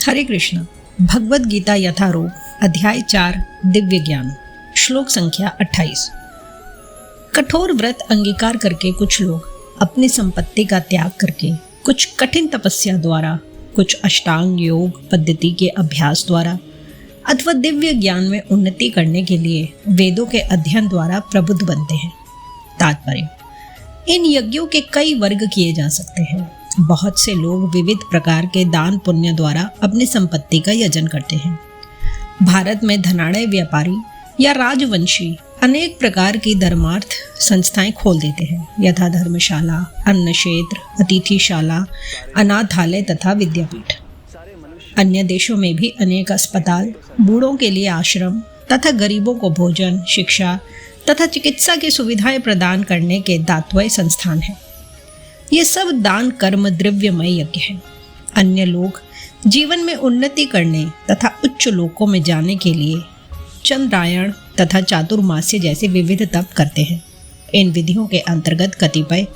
हरे कृष्ण। भगवद गीता यथारूप अध्याय 4 दिव्य ज्ञान श्लोक संख्या 28। कठोर व्रत अंगीकार करके कुछ लोग अपनी संपत्ति का त्याग करके, कुछ कठिन तपस्या द्वारा, कुछ अष्टांग योग पद्धति के अभ्यास द्वारा अथवा दिव्य ज्ञान में उन्नति करने के लिए वेदों के अध्ययन द्वारा प्रबुद्ध बनते हैं। तात्पर्य, इन यज्ञों के कई वर्ग किए जा सकते हैं। बहुत से लोग विविध प्रकार के दान पुण्य द्वारा अपनी संपत्ति का यजन करते हैं। भारत में धनाढ़ व्यापारी या राजवंशी अनेक प्रकार की धर्मार्थ संस्थाएं खोल देते हैं, यथा धर्मशाला, अन्न क्षेत्र, अतिथिशाला, अनाथालय तथा विद्यापीठ। अन्य देशों में भी अनेक अस्पताल, बूढ़ों के लिए आश्रम तथा गरीबों को भोजन, शिक्षा तथा चिकित्सा की सुविधाएं प्रदान करने के दातव्य संस्थान हैं। ये सब दान कर्म द्रव्यमय यज्ञ हैं। अन्य लोग जीवन में उन्नति करने तथा उच्च लोकों में जाने के लिए चंद्रायण तथा चातुर्मास्य जैसे विविध तप करते हैं। इन विधियों के अंतर्गत कतिपय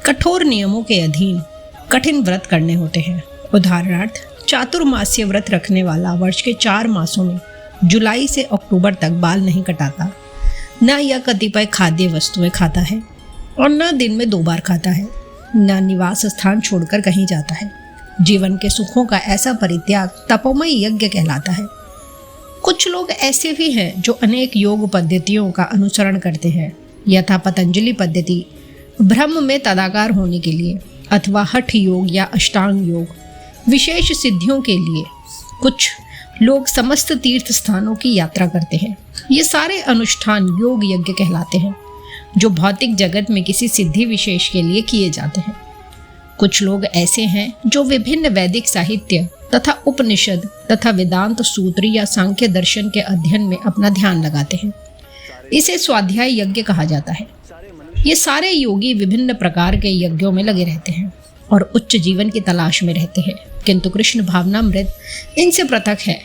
कठोर नियमों के अधीन कठिन व्रत करने होते हैं। उदाहरणार्थ, चातुर्मास्य व्रत रखने वाला वर्ष के 4 मासों में जुलाई से अक्टूबर तक बाल नहीं कटाता, न यह कतिपय खाद्य वस्तुएं खाता है और न दिन में 2 बार खाता है, न निवास स्थान छोड़कर कहीं जाता है। जीवन के सुखों का ऐसा परित्याग तपोमय यज्ञ कहलाता है। कुछ लोग ऐसे भी हैं जो अनेक योग पद्धतियों का अनुसरण करते हैं, यथा पतंजलि पद्धति ब्रह्म में तदाकार होने के लिए, अथवा हठ योग या अष्टांग योग विशेष सिद्धियों के लिए। कुछ लोग समस्त तीर्थ स्थानों की यात्रा करते हैं। ये सारे अनुष्ठान योग यज्ञ कहलाते हैं, जो भौतिक जगत में किसी सिद्धि विशेष के लिए किए जाते हैं। कुछ लोग ऐसे हैं जो विभिन्न वैदिक साहित्य तथा उपनिषद तथा वेदांत सूत्र या सांख्य दर्शन के अध्ययन में अपना ध्यान लगाते हैं। इसे स्वाध्याय यज्ञ कहा जाता है। ये सारे योगी विभिन्न प्रकार के यज्ञों में लगे रहते हैं और उच्च जीवन की तलाश में रहते हैं, किंतु कृष्ण भावनामृत इनसे पृथक है,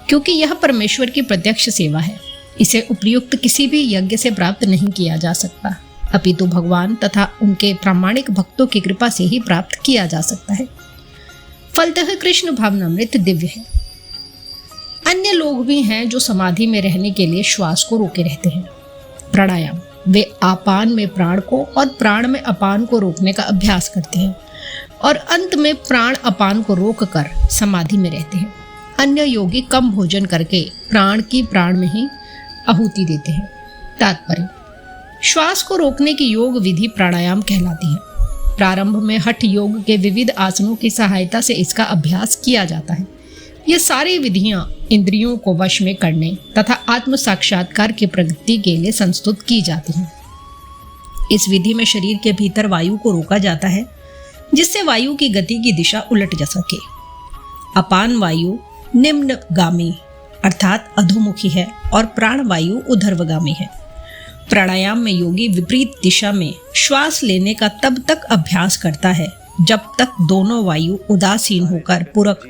क्योंकि यह परमेश्वर की प्रत्यक्ष सेवा है। इसे उपयुक्त किसी भी यज्ञ से प्राप्त नहीं किया जा सकता, अपितु भगवान तथा उनके प्रामाणिक भक्तों की कृपा से ही प्राप्त किया जा सकता है। फलतः कृष्ण भावनामृत दिव्य है। अन्य लोग भी हैं जो समाधि में रहने के लिए श्वास को रोके रहते हैं। प्राणायाम, वे आपान में प्राण को और प्राण में अपान को रोकने का अभ्यास करते हैं और अंत में प्राण अपान को रोक कर समाधि में रहते हैं। अन्य योगी कम भोजन करके प्राण की प्राण में ही आहुति देते हैं। तात्पर्य, श्वास को रोकने की योग विधि प्राणायाम कहलाती है। प्रारंभ में हठ योग के विविध आसनों की सहायता से इसका अभ्यास किया जाता है। ये सारी विधियां इंद्रियों को वश में करने तथा आत्म साक्षात्कार की प्रगति के लिए संस्तुत की जाती हैं। इस विधि में शरीर के भीतर वायु को रोका जाता है, जिससे वायु की गति की दिशा उलट जा सके। अपान वायु निम्नगामी अर्थात अधोमुखी है और प्राण वायु ऊर्ध्वगामी है। प्राणायाम में योगी विपरीत दिशा में श्वास लेने का तब तक अभ्यास करता है जब तक दोनों वायु उदासीन होकर पूरक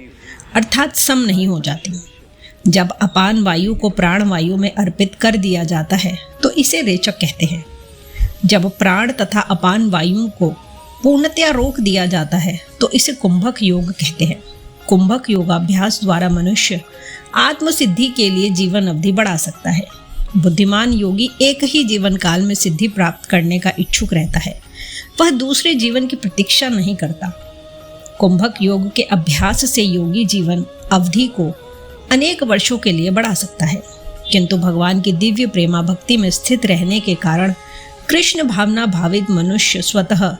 अर्थात सम नहीं हो जाती। जब अपान वायु को प्राण वायु में अर्पित कर दिया जाता है तो इसे रेचक कहते हैं। जब प्राण तथा अपान वायु को पूर्णतया रोक दिया जाता है तो इसे कुंभक योग कहते हैं। कुंभक योगाभ्यास द्वारा मनुष्य आत्मसिद्धि के लिए जीवन अवधि बढ़ा सकता है। बुद्धिमान योगी एक ही जीवन काल में सिद्धि प्राप्त करने का इच्छुक रहता है, वह दूसरे जीवन की प्रतीक्षा नहीं करता। कुंभक योग के अभ्यास से योगी जीवन अवधि को अनेक वर्षों के लिए बढ़ा सकता है, किंतु भगवान की दिव्य प्रेमा भक्ति में स्थित रहने के कारण कृष्ण भावना भावित मनुष्य स्वतः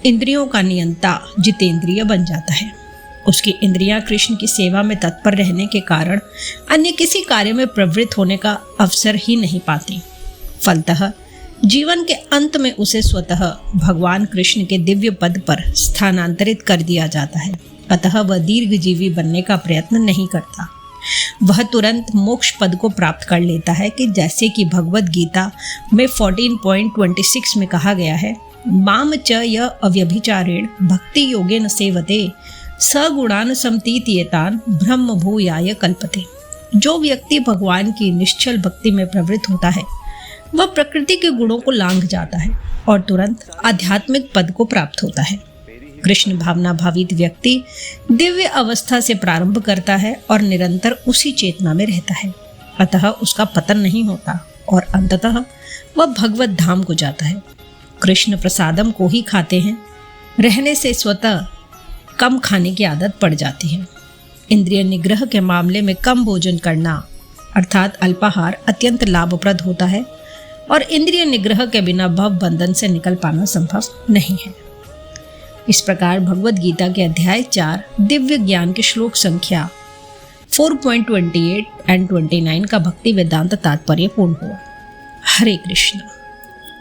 इंद्रियों का नियंता जितेंद्रिय बन जाता है। उसकी इंद्रियां कृष्ण की सेवा में तत्पर रहने के कारण अन्य किसी कार्य में प्रवृत्त होने का अवसर ही नहीं पाती। फलतः जीवन के अंत में उसे स्वतः भगवान कृष्ण के दिव्य पद पर स्थानांतरित कर दिया जाता है। अतः वह दीर्घजीवी बनने का प्रयत्न नहीं करता। वह तुरंत मोक्ष पद को प्राप्त कर लेता है कि जैसे कि भगवद गीता में 14.26 में कहा गया है, माम च य अव्यभिचारेण भक्ति योगेन सेवते सगुणान समतीत्येतान ब्रह्म भूयाय कल्पते। जो व्यक्ति भगवान की निश्चल भक्ति में प्रवृत्त होता है वह प्रकृति के गुणों को लांघ जाता है और तुरंत आध्यात्मिक पद को प्राप्त होता है। कृष्ण भावना भावित व्यक्ति दिव्य अवस्था से प्रारंभ करता है और निरंतर उसी चेतना में रहता है, अतः उसका पतन नहीं होता और अंततः वह भगवत धाम को जाता है। कृष्ण प्रसादम को ही खाते हैं, रहने से स्वतः कम खाने की आदत पड़ जाती है। इंद्रिय निग्रह के मामले में कम भोजन करना अर्थात अल्पाहार अत्यंत लाभप्रद होता है और इंद्रिय निग्रह के बिना भव बंधन से निकल पाना संभव नहीं है। इस प्रकार भगवद गीता के अध्याय 4 दिव्य ज्ञान के श्लोक संख्या 4.28 एंड 29 का भक्ति वेदांत तात्पर्य पूर्ण हुआ। हरे कृष्ण।